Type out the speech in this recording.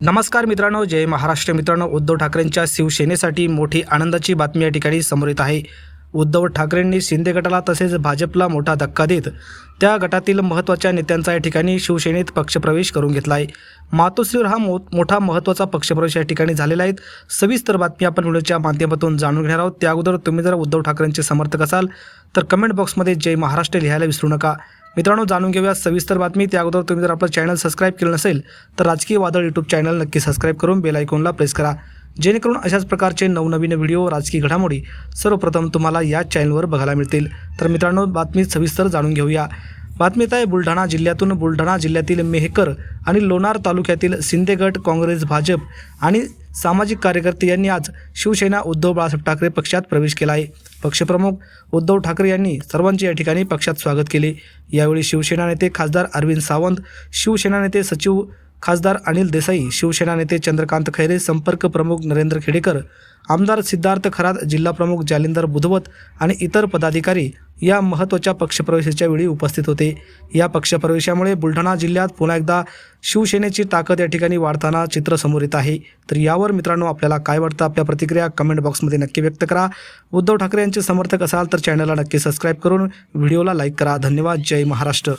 नमस्कार मित्रांनो, जय महाराष्ट्र. मित्रांनो, उद्धव ठाकरेंच्या शिवसेनेसाठी मोठी आनंदाची बातमी या ठिकाणी समोर येत आहे. उद्धव ठाकरेंनी शिंदे गटाला तसेच भाजपला मोठा धक्का देत त्या गटातील महत्त्वाच्या नेत्यांचा या ठिकाणी शिवसेनेत पक्षप्रवेश करून घेतला आहे. मातोश्रीवर हा मोठा महत्त्वाचा पक्षप्रवेश या ठिकाणी झालेला आहे. सविस्तर बातमी आपण व्हिडिओच्या माध्यमातून जाणून घेणार आहोत. त्या अगोदर तुम्ही जर उद्धव ठाकरेंचे समर्थक असाल तर कमेंट बॉक्समध्ये जय महाराष्ट्र लिहायला विसरू नका. मित्रांनो, जाणून घेऊया सविस्तर बातमी. त्या अगोदर तुम्ही जर आपलं चॅनल सबस्क्राईब केलं नसेल तर राजकीय वादळ यूट्यूब चॅनल नक्की सबस्क्राईब करून बेल आयकॉनला प्रेस करा, जेणेकरून अशाच प्रकारचे नवनवीन व्हिडिओ, राजकीय घडामोडी सर्वप्रथम तुम्हाला या चॅनलवर बघायला मिळतील. तर मित्रांनो, बातमी सविस्तर जाणून घेऊया. बातमीत आहे बुलढाणा जिल्ह्यातील मेहकर आणि लोणार तालुक्यातील शिंदे गट, काँग्रेस, भाजप आणि सामाजिक कार्यकर्ते यांनी आज शिवसेना उद्धव बाळासाहेब ठाकरे पक्षात प्रवेश केला आहे. पक्षप्रमुख उद्धव ठाकरे यांनी सर्वांचे या ठिकाणी पक्षात स्वागत केले. यावेळी शिवसेना नेते खासदार अरविंद सावंत, शिवसेना नेते सचिव खासदार अनिल देसाई, शिवसेना नेते चंद्रकांत खैरे, संपर्क प्रमुख नरेंद्र खेडेकर, आमदार सिद्धार्थ खरात, जिल्हा प्रमुख जालिंदर बुधवत आणि इतर पदाधिकारी या महत्त्वाच्या पक्षप्रवेशाच्या वेळी उपस्थित होते. या पक्षप्रवेशामुळे बुलढाणा जिल्ह्यात पुन्हा एकदा शिवसेनेची ताकद या ठिकाणी वाढताना चित्र समोर येत आहे. तर यावर मित्रांनो, आपल्याला काय वाटतं? आपल्या प्रतिक्रिया कमेंट बॉक्समध्ये नक्की व्यक्त करा. उद्धव ठाकरे यांचे समर्थक असाल तर चॅनलला नक्की सबस्क्राईब करून व्हिडिओला लाईक करा. धन्यवाद. जय महाराष्ट्र.